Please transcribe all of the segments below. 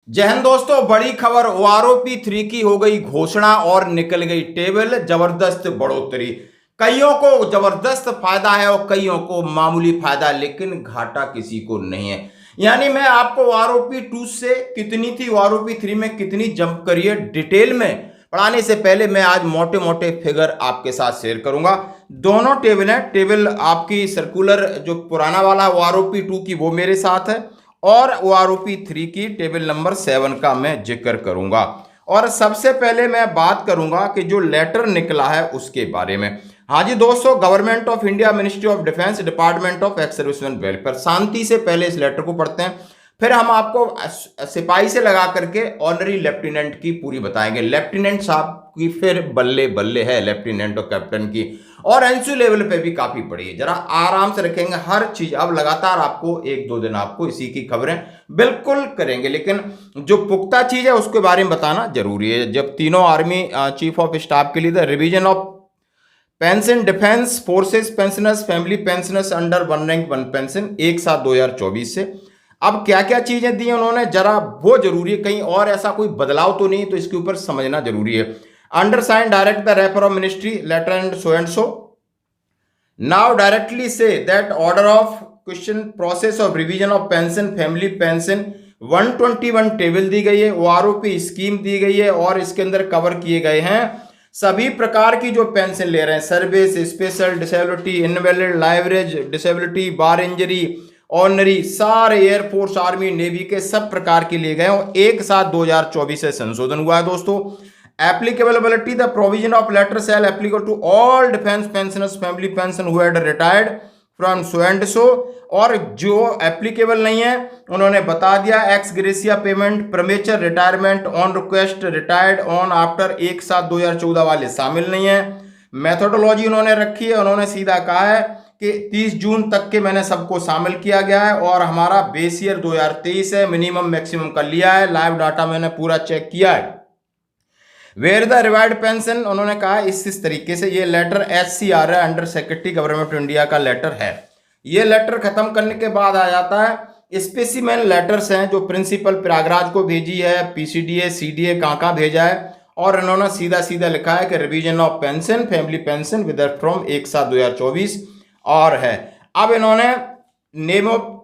जय हिंद दोस्तों, बड़ी खबर ओआरओपी 3 की हो गई घोषणा और निकल गई टेबल। जबरदस्त बढ़ोतरी, कईयों को जबरदस्त फायदा है और कईयों को मामूली फायदा, लेकिन घाटा किसी को नहीं है। यानी मैं आपको ओआरओपी 2 से कितनी थी, ओआरओपी 3 में कितनी जंप करी है, डिटेल में पढ़ाने से पहले मैं आज मोटे मोटे फिगर आपके साथ शेयर करूंगा। दोनों टेबल है, टेबल आपकी सर्कुलर जो पुराना वाला ओआरओपी 2 की वो मेरे साथ है और ओआरओपी 3 की टेबल नंबर 7 का मैं जिक्र करूंगा। और सबसे पहले मैं बात करूंगा कि जो लेटर निकला है उसके बारे में। हाँ जी दोस्तों, government of India, ministry of defence, department of ex servicemen welfare. शांति से पहले इस लेटर को पढ़ते हैं, फिर हम आपको सिपाही से लगा करके ऑनरी लेफ्टिनेंट की पूरी बताएंगे। लेफ्टिनेंट साहब की फिर बल्ले बल्ले है, लेफ्टिनेंट और कैप्टन की, और एनसी लेवल पे भी काफी पड़ी है। जरा आराम से रखेंगे हर चीज। अब लगातार आपको 1-2 दिन आपको इसी की खबरें बिल्कुल करेंगे, लेकिन जो पुख्ता चीज है उसके बारे में बताना जरूरी है। जब तीनों आर्मी चीफ ऑफ स्टाफ के लिए था, revision of pension, defence forces pensioners, family pensioners under one rank one pension 1/7/2024 से। अब क्या क्या चीजें दी उन्होंने, जरा वो जरूरी है, कहीं और ऐसा कोई बदलाव तो नहीं, तो इसके ऊपर समझना जरूरी है। Undersigned direct the refer of ministry letter and so and so now directly से that order of question process of revision of pension, family pension 121 table दी गई है, ओआरओपी स्कीम दी गई है और इसके अंदर कवर किए गए हैं सभी प्रकार की जो पेंशन ले रहे हैं, सर्विस, स्पेशल डिसेबिलिटी, इनवैलिड, लाइवरेज डिसेबिलिटी, बार इंजरी, ऑनरी, सारे एयरफोर्स, आर्मी, नेवी के सब प्रकार के लिए गए और 1/7/2024 से संशोधन हुआ है दोस्तों। Applicability, the provision of letter shall applicable to all defence pensioners, family pension who had retired from so and so. और जो एप्लीकेबल नहीं है उन्होंने बता दिया, ex gratia payment, premature retirement on request, retired on after 1/7/2014 वाले शामिल नहीं है। मेथोडोलॉजी उन्होंने रखी है, उन्होंने सीधा कहा है कि 30 जून तक के मैंने सबको शामिल किया गया है और हमारा बेस ईयर 2023 है, मिनिमम मैक्सिमम कर लिया है, लाइव डाटा मैंने पूरा चेक किया है। वेयर द रिवाइड पेंशन उन्होंने कहा इस तरीके से, ये लेटर एचसीआर है, under secretary government of India का लेटर है। ये लेटर खत्म करने के बाद आ जाता है स्पेसिमेन लेटर्स हैं जो प्रिंसिपल प्रयागराज को भेजी है, पीसीडीए, सीडीए कहाँ भेजा है, और इन्होंने सीधा सीधा लिखा है कि revision of pension, family pension with from 1/7/2024 और है। अब इन्होंने नेम ऑफ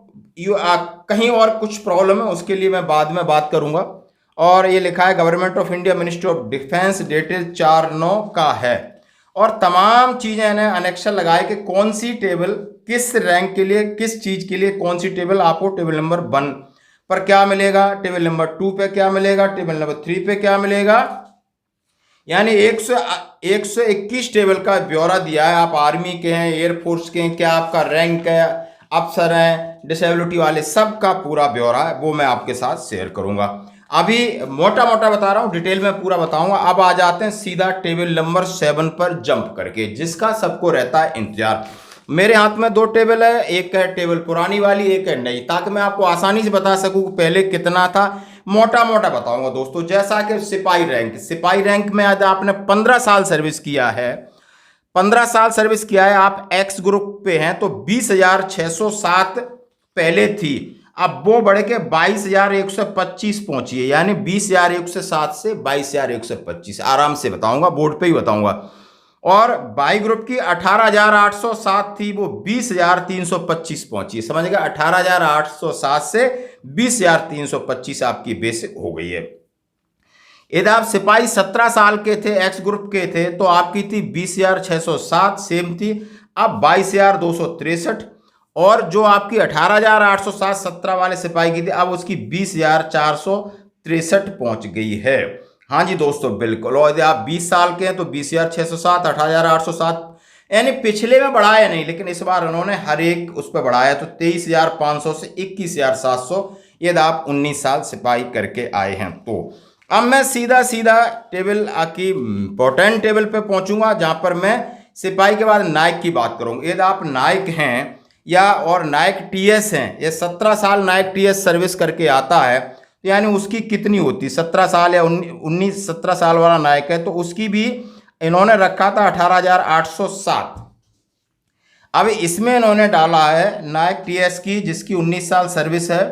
कहीं और कुछ प्रॉब्लम है, उसके लिए मैं बाद में बात करूंगा। और ये लिखा है government of India, ministry of defence, dated 4/9 का है। और तमाम चीजें इन्हें अनेक्शन लगाए कि कौन सी टेबल किस रैंक के लिए, किस चीज के लिए कौन सी टेबल आपको टेबल नंबर 1 पर क्या मिलेगा, टेबल नंबर 2 पे क्या मिलेगा, टेबल नंबर 3 पे क्या मिलेगा। यानी 121 टेबल का ब्यौरा दिया है। आप आर्मी के हैं, एयरफोर्स के हैं, क्या आपका रैंक है, अफसर हैं, डिसेबिलिटी वाले, सब का पूरा ब्यौरा है, वो मैं आपके साथ शेयर करूंगा। अभी मोटा मोटा बता रहा हूं, डिटेल में पूरा बताऊंगा। अब आ जाते हैं सीधा टेबल नंबर 7 पर जंप करके, जिसका सबको रहता है इंतजार। मेरे हाथ में 2 टेबल है, एक है टेबल पुरानी वाली, एक है नई, ताकि मैं आपको आसानी से बता सकूं पहले कितना था। मोटा मोटा बताऊंगा दोस्तों। जैसा कि सिपाही रैंक में आज आपने 15 साल सर्विस किया है, 15 साल सर्विस किया है, आप एक्स ग्रुप पे हैं, तो 20,607 पहले थी, अब वो बढ़ के 22,125 पहुंची है। यानी 20,107 से 22,125, आराम से बताऊंगा, बोर्ड पे ही बताऊंगा। और बाई ग्रुप की 18,807 थी, वो 20,325 पहुंची है। समझ गए, 18,807 से 20,325 आपकी बेसिक हो गई है। यदि आप सिपाही 17 साल के थे, एक्स ग्रुप के थे, तो आपकी थी 20,607, सेम थी, अब 22,263। और जो आपकी 18,807 17 वाले सिपाही की थी, अब उसकी 20,463 पहुंच गई है। हाँ जी दोस्तों, बिल्कुल। और यदि आप 20 साल के हैं तो 20,607, 18,807, यानी पिछले में बढ़ाया नहीं, लेकिन इस बार उन्होंने हर एक उस पर बढ़ाया, तो 23,500 से 21,700, यदि आप 19 साल सिपाही करके आए हैं तो। अब मैं सीधा सीधा टेबल की इंपॉर्टेंट टेबल पे पहुंचूंगा, जहां पर मैं सिपाही के बाद नायक की बात करूंगा। यदि आप नायक हैं या और नायक टीएस हैं, ये 17 साल नायक टीएस सर्विस करके आता है, तो यानी उसकी कितनी होती, 17 साल या 17 साल वाला नायक है, तो उसकी भी इन्होंने रखा था 18,807। अब इसमें इन्होंने डाला है नायक टीएस की, जिसकी 19 साल सर्विस है,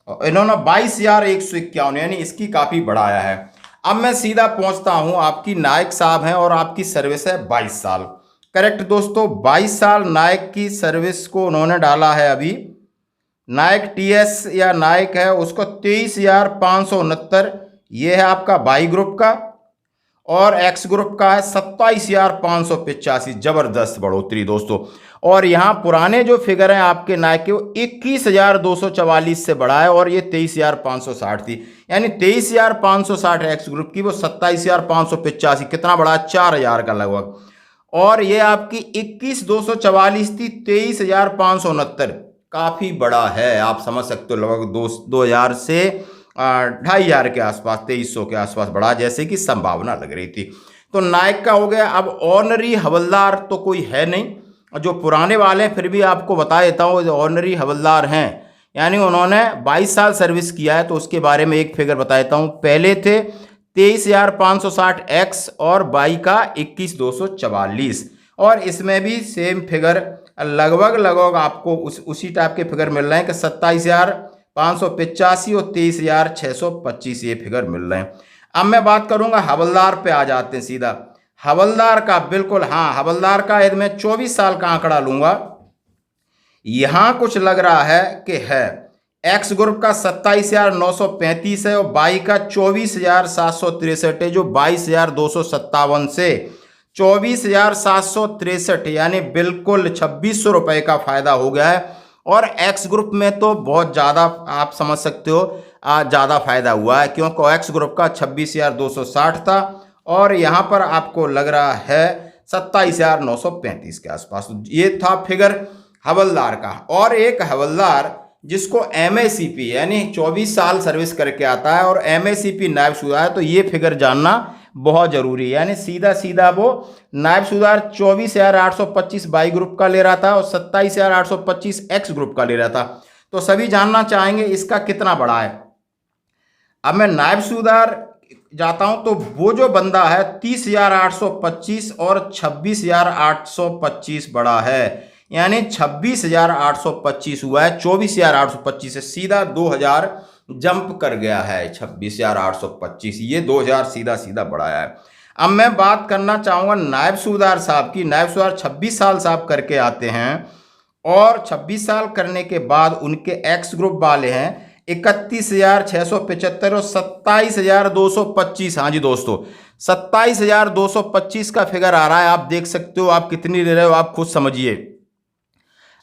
और इन्होंने 22,151 यानी इसकी काफ़ी बढ़ाया है। अब मैं सीधा पहुंचता हूं, आपकी नायक साहब हैं और आपकी सर्विस है 22 साल। करेक्ट दोस्तों, 22 साल नायक की सर्विस को उन्होंने डाला है अभी। नायक टीएस या नायक है उसको 23,569, ये है आपका वाई ग्रुप का। और एक्स ग्रुप का है 27,585। जबरदस्त बढ़ोतरी दोस्तों। और यहाँ पुराने जो फिगर हैं आपके नायक के, वो 21,244 से बढ़ा है और ये 23,560 थी। यानी 23,560 एक्स ग्रुप की, वो 27,585, कितना बढ़ा, 4,000 का लगभग। और ये आपकी 21,244 थी, 23,569, काफ़ी बड़ा है। आप समझ सकते हो लगभग 2,000 से 2,500 के आसपास, 2,300 के आसपास बढ़ा, जैसे कि संभावना लग रही थी। तो नायक का हो गया। अब ऑनरी हवलदार तो कोई है नहीं, जो पुराने वाले हैं, फिर भी आपको बता देता हूँ। जो ऑनरी हवलदार हैं, यानी उन्होंने 22 साल सर्विस किया है, तो उसके बारे में एक फिगर बता देता हूँ। पहले थे 23,560 एक्स और वाई का 21,244, और इसमें भी सेम फिगर लगभग आपको उसी टाइप के फिगर मिल रहे हैं कि 27,585 और 23,625 ये फिगर मिल रहे हैं। अब मैं बात करूंगा हवलदार पे, आ जाते हैं सीधा हवलदार का। बिल्कुल हाँ, हवलदार का यदि मैं 24 साल का आंकड़ा लूंगा, यहां कुछ लग रहा है कि है एक्स ग्रुप का 27,935 है और वाई का 24,763 है, जो 22,257 से 24,763, यानी बिल्कुल 2,600 रुपए का फायदा हो गया है। और एक्स ग्रुप में तो बहुत ज़्यादा, आप समझ सकते हो, ज़्यादा फायदा हुआ है, क्योंकि एक्स ग्रुप का 26,260 था और यहाँ पर आपको लग रहा है 27,935 के आसपास। ये था फिगर हवलदार का। और एक हवलदार जिसको MACP यानी 24 साल सर्विस करके आता है और MACP नायब सूबेदार है, तो ये फिगर जानना बहुत जरूरी है। यानी सीधा सीधा वो नायब सूबेदार 24,825 वाई ग्रुप का ले रहा था और 27,825 एक्स ग्रुप का ले रहा था। तो सभी जानना चाहेंगे इसका कितना बढ़ा है। अब मैं नायब सूबेदार जाता हूं, तो वो जो बंदा है 30,825 और 26,825 बढ़ा है, यानी 26,825 हुआ है। 24,825 से सीधा 2,000 जंप कर गया है। 26,825 ये 2,000 सीधा सीधा बढ़ाया है। अब मैं बात करना चाहूँगा नायब सूबेदार साहब की। नायब सूबेदार 26 साल साहब करके आते हैं और 26 साल करने के बाद उनके एक्स ग्रुप वाले हैं 31,675 और 27,225। हाँ जी दोस्तों, 27,225 का फिगर आ रहा है। आप देख सकते हो, आप कितनी ले रहे हो आप खुद समझिए।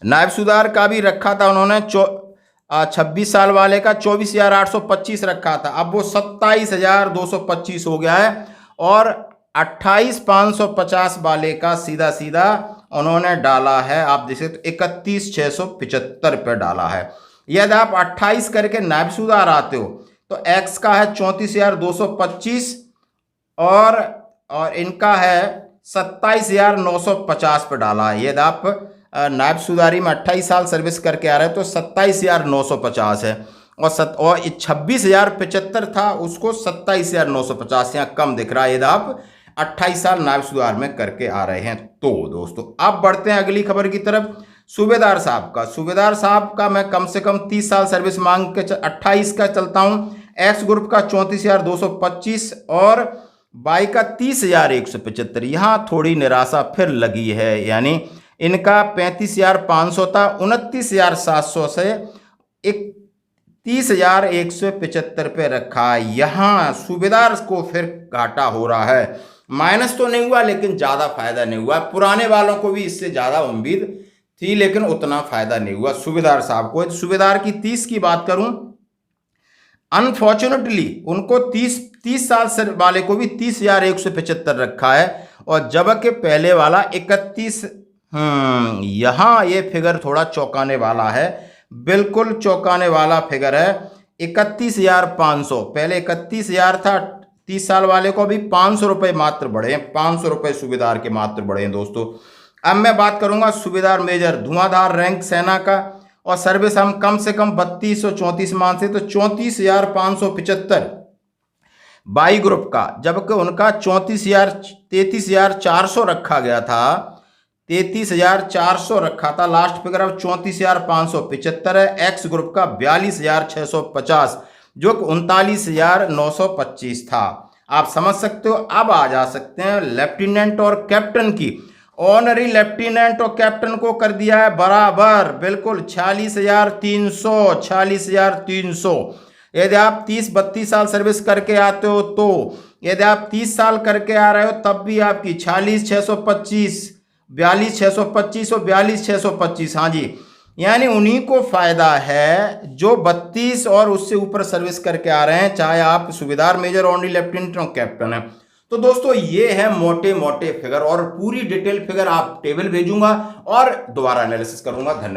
नायब सूबेदार का भी रखा था उन्होंने 26 साल वाले का 24,825 रखा था, अब वो 27,225 हो गया है। और 28,550 वाले का सीधा सीधा उन्होंने डाला है, आप देख सकते 31,675 पे डाला है। यदि आप 28 करके नायब सूबेदार आते हो तो एक्स का है 34,225 और इनका है 27,950 पे डाला है। यदि आप नायब सूबेदारी में 28 साल सर्विस करके आ रहे हैं तो 27,950 है, और 26,075 था, उसको 27,950 यहाँ कम दिख रहा है यदि आप 28 साल नायब सूबेदार में करके आ रहे हैं। तो दोस्तों अब बढ़ते हैं अगली खबर की तरफ। सूबेदार साहब का, सूबेदार साहब का मैं कम से कम 30 साल सर्विस मांग के 28 का चलता हूँ। एक्स ग्रुप का 34,225 और वाई का 30,175। यहाँ थोड़ी निराशा फिर लगी है, यानी इनका 35,500 था, 29,700 से 31,175 पे रखा है। यहाँ सूबेदार को फिर घाटा हो रहा है। माइनस तो नहीं हुआ लेकिन ज़्यादा फायदा नहीं हुआ। पुराने वालों को भी इससे ज़्यादा उम्मीद थी लेकिन उतना फायदा नहीं हुआ सूबेदार साहब को। सूबेदार की 30 की बात करूं, अनफॉर्चुनेटली उनको 30 साल वाले को भी 30,175 रखा है, और जबकि पहले वाला 31। यहाँ ये फिगर थोड़ा चौंकाने वाला है, बिल्कुल चौंकाने वाला फिगर है। 31,500, पहले 31,000 था 30 साल वाले को, भी 500 रुपये मात्र बढ़े हैं। 500 रुपये सूबेदार के मात्र बढ़े हैं दोस्तों। अब मैं बात करूंगा सूबेदार मेजर धुआंधार रैंक सेना का, और सर्विस हम कम से कम 3234 मान से, तो 34,575 वाई ग्रुप का, जबकि उनका 33,400 रखा गया था। 33,400 रखा था लास्ट फिगर, अब 34,575 है। एक्स ग्रुप का 42,650 जो कि 39,925 था। आप समझ सकते हो। अब आ जा सकते हैं लेफ्टिनेंट और कैप्टन की। ऑनरी लेफ्टिनेंट और कैप्टन को कर दिया है बराबर, बिल्कुल 46,300, 46,300। यदि आप 30-32 साल सर्विस करके आते हो तो, यदि आप 30 साल करके आ रहे हो तब भी आपकी 46,625, 42,625 और 42,625। हाँ जी, यानी उन्हीं को फायदा है जो 32 और उससे ऊपर सर्विस करके आ रहे हैं, चाहे आप सूबेदार, मेजर, ऑनरी लेफ्टिनेंट और कैप्टन है। तो दोस्तों ये है मोटे मोटे फिगर, और पूरी डिटेल फिगर आप टेबल भेजूंगा और दोबारा एनालिसिस करूंगा। धन्यवाद।